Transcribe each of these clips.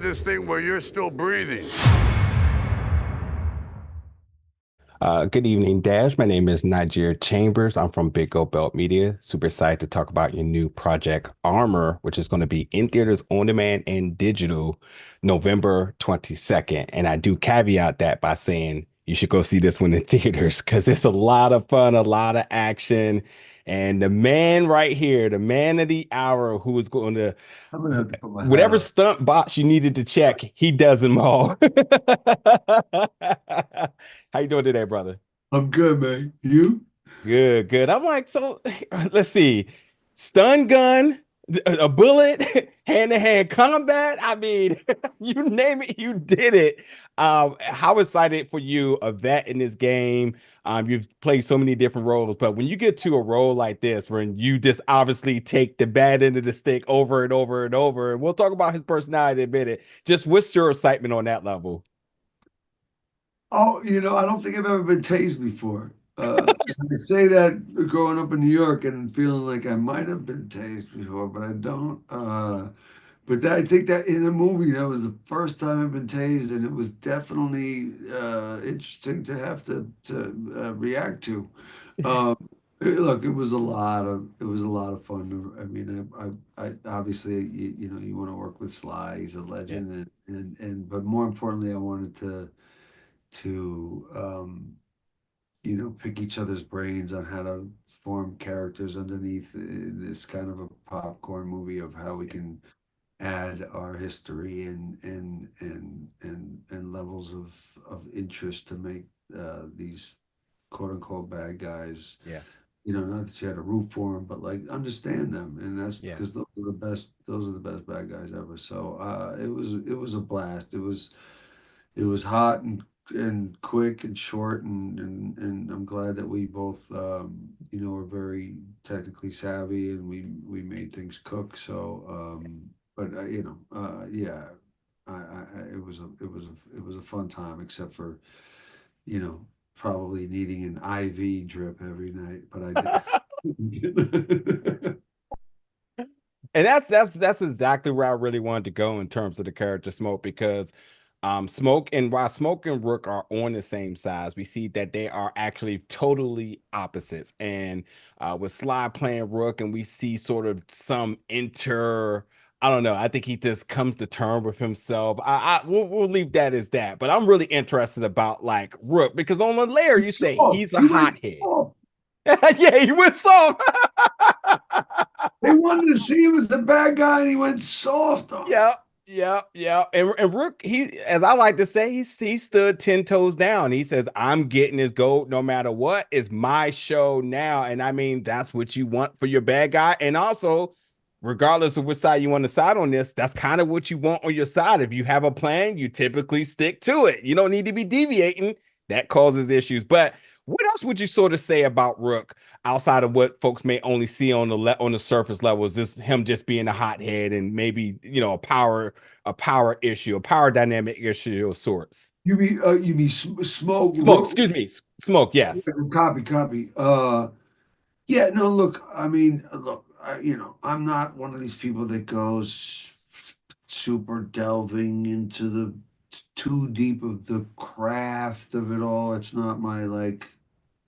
this thing while you're still breathing. Good evening, Dash. My name is Niger Chambers. I'm from Big Go Belt Media. Super excited to talk about your new project, Armor, which is going to be in theaters, on demand, and digital November 22nd. And I do caveat that by saying you should go see this one in theaters because it's a lot of fun, a lot of action. And the man right here, the man of the hour who is going to I'm gonna have to put my hat whatever up. stunt box you needed to check, he does them all. How you doing today, brother? I'm good, man. You? Good, good. I'm like, so let's see. Stun gun, a bullet, hand-to-hand combat. I mean, you name it, you did it. How excited for you, a vet in this game? You've played so many different roles, but when you get to a role like this, when you just obviously take the bad end of the stick over and over and over, and we'll talk about his personality in a minute. Just what's your excitement on that level? Oh, I don't think I've ever been tased before. I say that growing up in New York and feeling like I might have been tased before, but I don't. I think that in a movie, that was the first time I've been tased, and it was definitely interesting to have to react to. Um, Look, it was a lot of fun. I mean, I obviously, you want to work with Sly. He's a Yeah, legend, but more importantly, I wanted to pick each other's brains on how to form characters underneath this kind of a popcorn movie of how we yeah, can add our history and levels of interest to make these quote unquote bad guys. yeah, Not that you had to root for them, but like understand them, and that's yeah. because those are the best. Those are the best bad guys ever. So it was a blast. It was hot and quick and short, and I'm glad that we both are very technically savvy, and we made things cook. So but yeah, it was a fun time, except for you know probably needing an IV drip every night, but I did. And that's exactly where I really wanted to go in terms of the character Smoke because Smoke and while Smoke and Rook are on the same size, we see that they are actually totally opposites. And with Sly playing Rook, and we see sort of some I don't know. I think he just comes to term with himself. We'll leave that as that. But I'm really interested about like Rook because on the layer you say Soft. he's a He went hothead. soft. Yeah, he went soft. They wanted to see him as the bad guy, and he went soft on him. Yeah, yeah, yeah. And Rook, he, as I like to say, he stood 10 toes down. He says, I'm getting this gold no matter what. It's my show now. And I mean, that's what you want for your bad guy. And also, regardless of which side you want to side on this, that's kind of what you want on your side. If you have a plan, you typically stick to it. You don't need to be deviating. That causes issues. But what else would you sort of say about Rook outside of what folks may only see on on the surface level? Is this him just being a hothead and maybe a power issue, a power dynamic issue of sorts? Smoke? Smoke, excuse me, smoke. Yes. Copy. Yeah. No. Look. I mean, look. I'm not one of these people that goes super delving into the too deep of the craft of it all. It's not my like.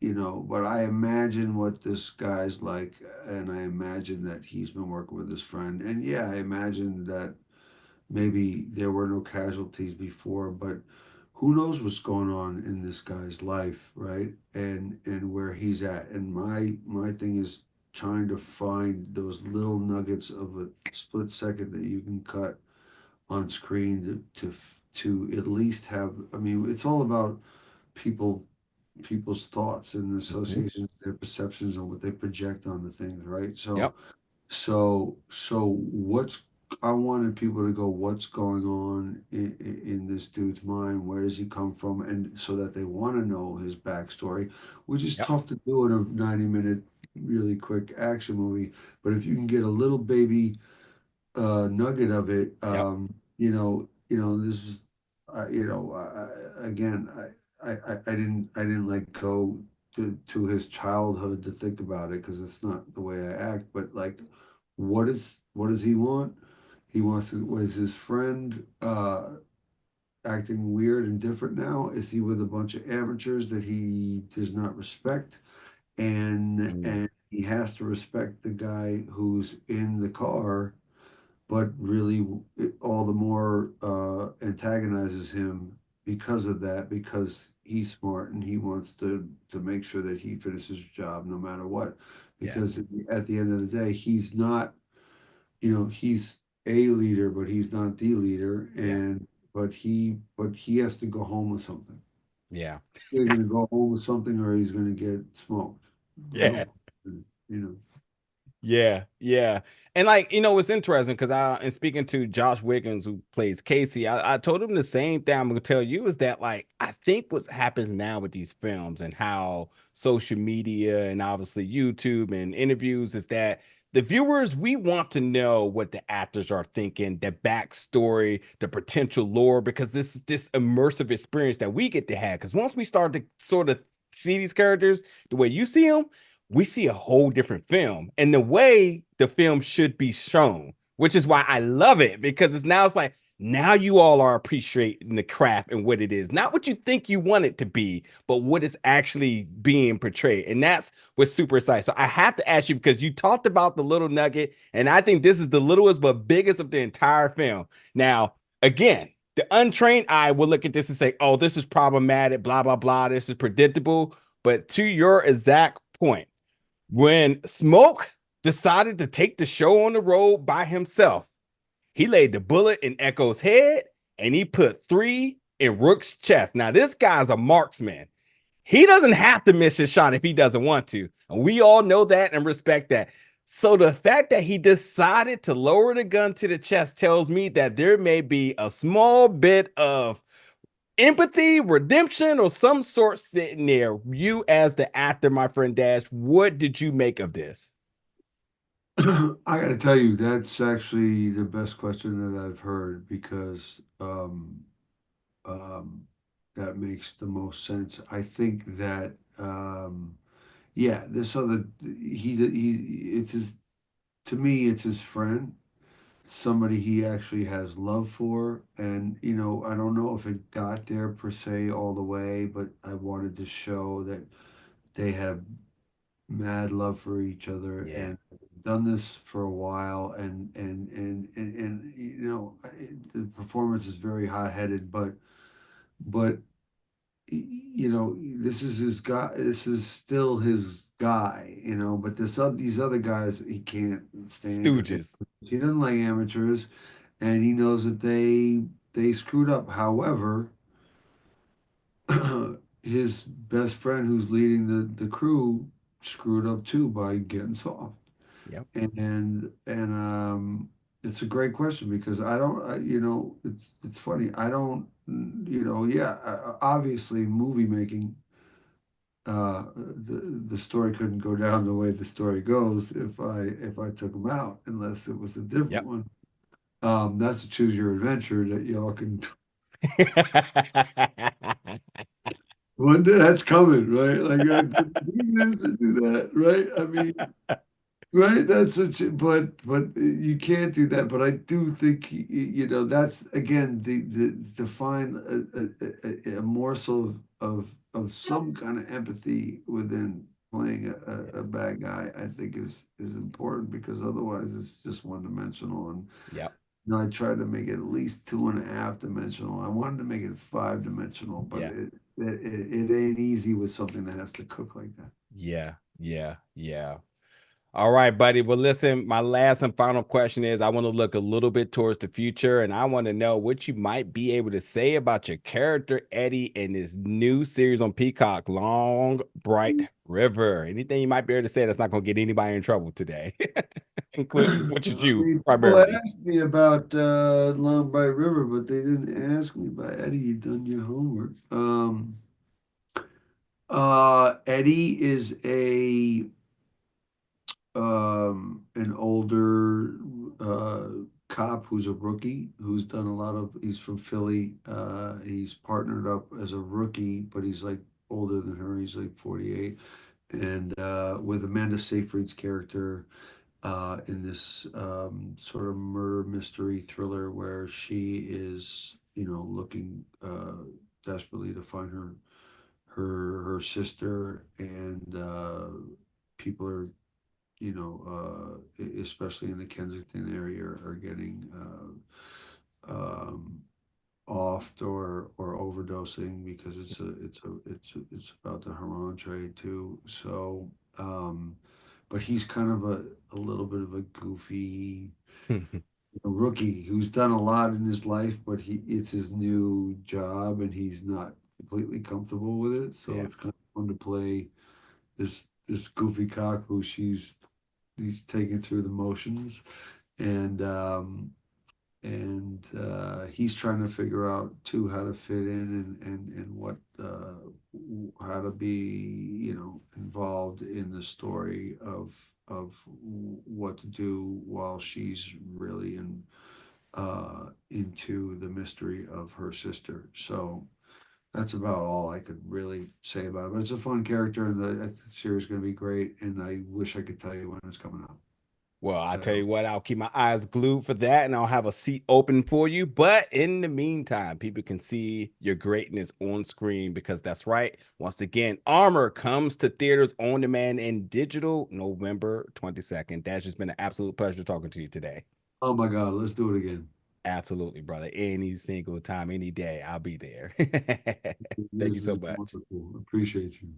But I imagine what this guy's like, and I imagine that he's been working with his friend, and yeah, I imagine that maybe there were no casualties before, but who knows what's going on in this guy's life, right? And where he's at. And my thing is trying to find those little nuggets of a split second that you can cut on screen to at least have. I mean, it's all about people people's thoughts and Mhm. associations, their perceptions and what they project on the things, right? So Yep. what's I wanted people to go, what's going on in this dude's mind? Where does he come from? And so that they want to know his backstory, which is Yep. tough to do in a 90-minute, really quick action movie. But if you can get a little baby nugget of it, Yep. this is, again, I didn't like go to his childhood to think about it because it's not the way I act. But like, what does he want? He wants to. Was his friend acting weird and different now? Is he with a bunch of amateurs that he does not respect? Mm, And he has to respect the guy who's in the car, but really all the more antagonizes him because of that, because he's smart and he wants to make sure that he finishes his job no matter what. yeah, Because at the end of the day, he's not, he's a leader, but he's not the leader, yeah, and but he has to go home with something. yeah, He's going to go home with something, or he's going to get smoked. yeah. No, you know. Yeah, yeah. And like, what's interesting because and speaking to Josh Wiggins, who plays Casey, I told him the same thing I'm gonna tell you is that like I think what happens now with these films and how social media and obviously YouTube and interviews is that the viewers, we want to know what the actors are thinking, the backstory, the potential lore, because this is this immersive experience that we get to have. Because once we start to sort of see these characters the way you see them, we see a whole different film and the way the film should be shown, which is why I love it because it's like now you all are appreciating the craft and what it is, not what you think you want it to be, but what is actually being portrayed. And that's what's super exciting. So I have to ask you because you talked about the little nugget, and I think this is the littlest but biggest of the entire film. Now, again, the untrained eye will look at this and say, oh, this is problematic, blah, blah, blah. This is predictable. But to your exact point, when Smoke decided to take the show on the road by himself, he laid the bullet in Echo's head and he put 3 in Rook's chest. Now, this guy's a marksman. He doesn't have to miss his shot if he doesn't want to. And we all know that and respect that. So the fact that he decided to lower the gun to the chest tells me that there may be a small bit of empathy, redemption, or some sort sitting there. You, as the actor, my friend Dash, what did you make of this? I got to tell you, that's actually the best question that I've heard because um, that makes the most sense. I think that yeah, this other it's his to me it's his friend, somebody he actually has love for, and I don't know if it got there per se all the way, but I wanted to show that they have mad love for each other Yeah. and done this for a while, and the performance is very hot-headed, but this is his guy, this is still his guy, but these other guys he can't stand because Stooges. he doesn't like amateurs, and he knows that they screwed up. However, his best friend who's leading the crew screwed up too by getting soft. Yep. And it's a great question because I don't, it's funny. I don't, yeah, obviously movie making, the story couldn't go down the way the story goes if I took them out unless it was a different Yep. one. That's a choose your adventure that y'all can. One day that's coming, right? Like do this and do that, right? I mean, right? That's such, but you can't do that. But I do think that's again the to find a morsel of some kind of empathy within playing a bad guy. I think is important because otherwise it's just one dimensional. And Yep. I tried to make it at least 2.5 dimensional. I wanted to make it 5 dimensional, but Yeah. it ain't easy with something that has to cook like that. Yeah. Yeah. Yeah. All right, buddy. Well, listen, my last and final question is I want to look a little bit towards the future and I want to know what you might be able to say about your character, Eddie, in this new series on Peacock, Long Bright River. Anything you might be able to say that's not going to get anybody in trouble today, including which is I you mean, people primarily. asked me about Long Bright River, but they didn't ask me about Eddie. You done your homework. Eddie is a an older cop who's a rookie who's done a lot of. He's from Philly. He's partnered up as a rookie, but he's like older than her. He's like 48, and with Amanda Seyfried's character. in this sort of murder mystery thriller where she is, looking desperately to find her sister, and people are, especially in the Kensington area, are getting offed or overdosing because it's about the heroin trade too. So, but he's kind of a little bit of a goofy rookie who's done a lot in his life, but it's his new job and he's not completely comfortable with it. So Yeah. it's kind of fun to play this goofy cock who he's taking through the motions, and he's trying to figure out too how to fit in, and what how to be, involved in the story of what to do while she's really into the mystery of her sister. So that's about all I could really say about it. But it's a fun character, and the series is going to be great. And I wish I could tell you when it's coming out. Well, I But I tell you don't. what, I'll keep my eyes glued for that and I'll have a seat open for you. But in the meantime, people can see your greatness on screen because that's right. Once again, Armor comes to theaters on demand and digital November 22nd. That's just been an absolute pleasure talking to you today. Oh my God, let's do it again. Absolutely, brother. Any single time, any day, I'll be there. Thank you This so is much. wonderful. Appreciate you.